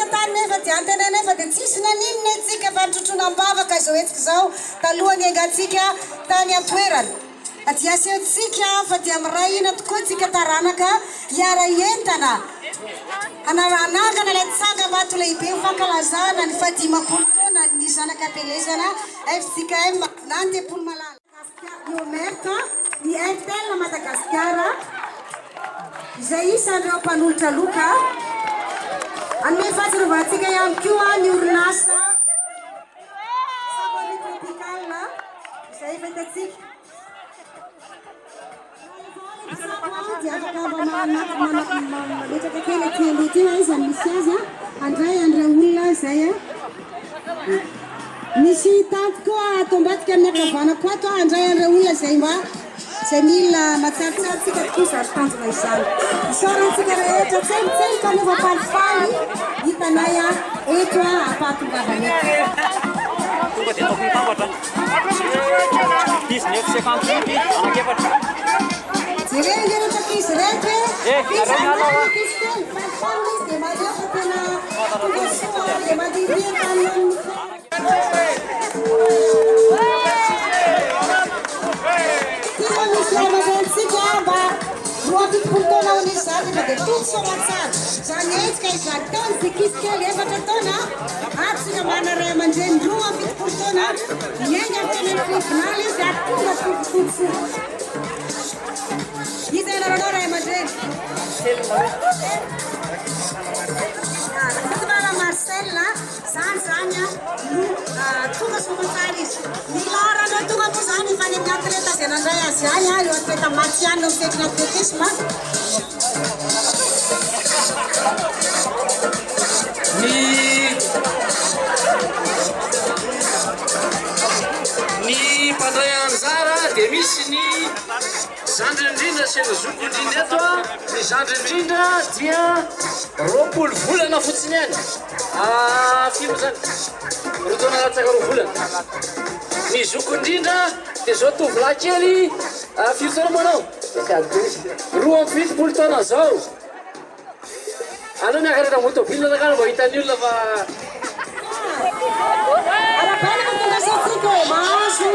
tsika tany nefa diantena nefa dia tsisy naninona itsika fa nitrotrona-bavaka izao etsika izao talohany engatsika tany atoerana dia asehontsika fa dia mirahina tokoa tsika taranaka hiara entana anangana ilay tsanga mato lehibe fankalazana ny fahadimapolo taona ny Zanakampielezana FJKM nany Tempoly malala Omerta ny Intel na Madagasikara izay isan'ireo mpanolotra loka anome fahatsiarovana ihany koa ny orinasa savony tropicale izay efa hitantsika dia afaka mametraka kely aty aloha ty izy misy azy andray olona zay misy tanty koa atombatika amin'ny akavana koa to andray olona zay mba zay mila matsaritsaritsika tokoa zary tanjona izany isaorantsika rehetra tselytsely ka nefa falifaly hitanay eto ampatongavana tonga dia ataoko mitambatra 1950 anakefatra Direi izy reto dia marefa tena tonga soa dia mandiria tany tia misy amazentsika mba roa fitopolo taona ho nisy zany fa dia tony soamatsara zany etsika izany taona zikisy kely efatra taona atsika mana ray aman-dreny roa fitopolo taona miainga amin'ny tena tribunal izy ary tonga fotofotofo izy anarana ray aman-dreny fitibala Marcel zany no tonga soamatsara izy milarana tonga moa zany efa any amin'ny atleta zay nandray azy any eo atleta matiana amin'ny fetiny atletisme ny mpandray anjara dia misy ny zandry indrindra sy ny zoko indrindra eto ny zandry indrindra dia roapolo volana fotsiny any filo zany roa taona latsaka roa volana ny zoko indrindra dia zao tovolahy kely filo taona manao roa amby fitopolo taona zao anao miakareta motobile nakano mba hitan'ny olona fa arapelaka tonga satsika hoe mahazo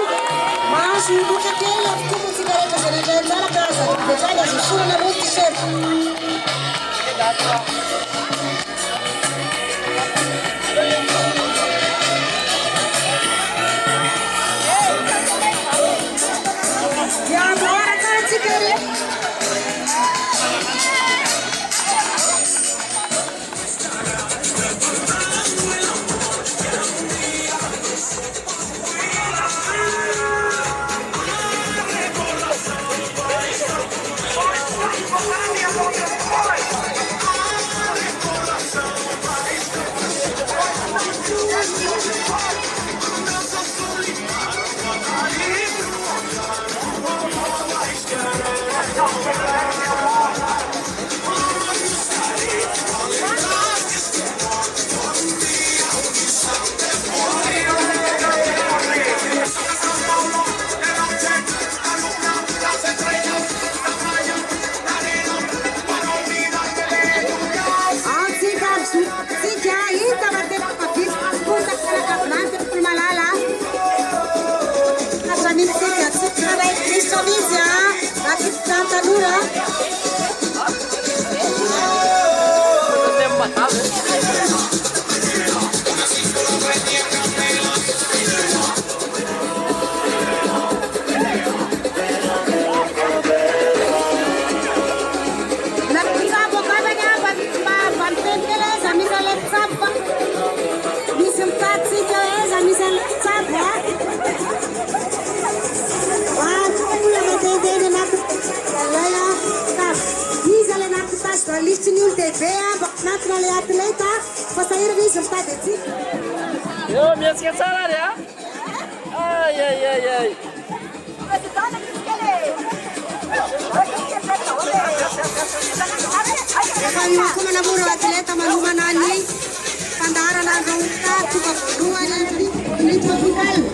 loka kely avitomotsika rehetra zay nandray anjara ka zany azo sorana ro t-shirt dia amboaraka atsika re listin'ny olo dehibe natona le atleta fa sahirana izy mitady atsika eo mietsika tsara ary ay efa io koa manamora atleta manomana ny fandarana androka tonga voalohany ny tropicale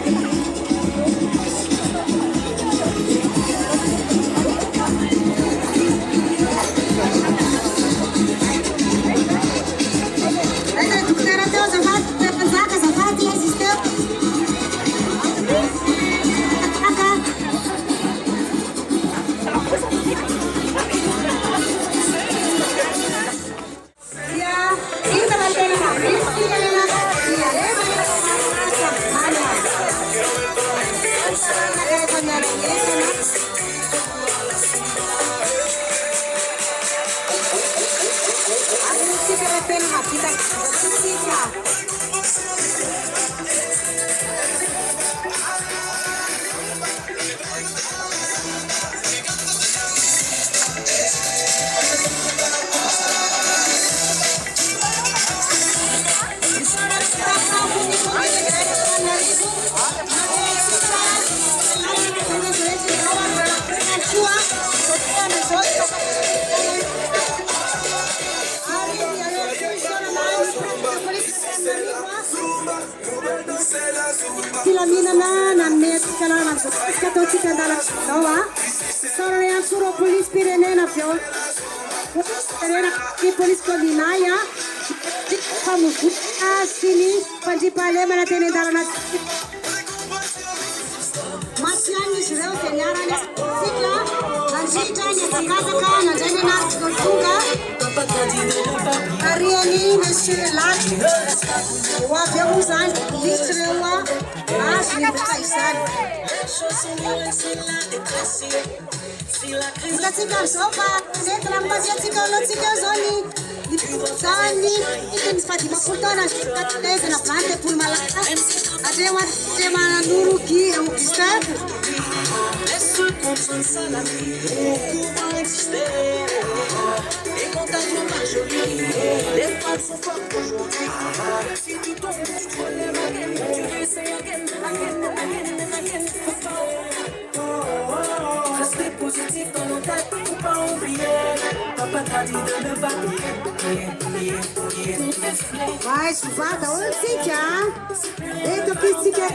Filaminana nanome atsika ataotsika andala zao a sorany ansoro polisy pirenena avy eo ny polisy kominay a famovoka sy ny fandripahalemana teny andalana masiany izy ireo dia niarany tsika nandritra ny hazakazaka nandray ny anaritsika tonga ariany monsieur laty ho avy eo zany polisy ireo a azo ny boka izany hitatsika am'izao fa nety raha mipasiatsika aloatsika eo zao ny zany ny fadimapolo taona katitezana vany tepolo malagasy Andriamananoro Augustin Et quand t'as trop majoli, les femmes sont fortes aujourd'hui. Si tu tombes, tu te relèves again. Tu veux essayer again. Restez positif dans nos têtes, faut pas oublier. Papa t'a dit de ne pas prier. Vai suvada oltsika eto pisika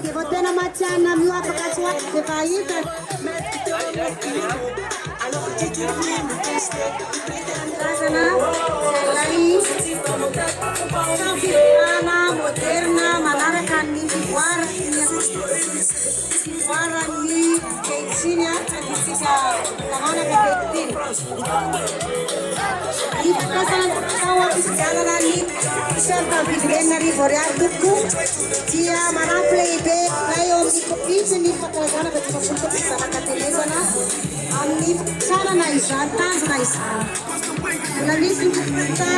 de votena matiana miwapaka swati de vaita Fizarana moderna manaraka ny voaran'ny keitsiny isika tahanaka keitsiny ifakasana Fizarana ny serta vidrenna rivoariary toko dia manampy lehibe nay eo amin'ny komity ny fankalazana betipafolo Zanakampielezana amin'ny fakasana izany tanjona izany mbola misy ta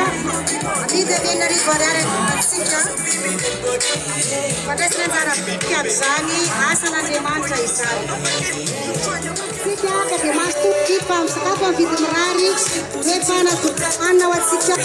amidy rivoariary atsika fandraisana anjara biky amin'izany asan'Andriamanitra izany tsika ka dia maso tokipa amin'ny sakafo amin'ny vidy mirary nefa natokana ho atsika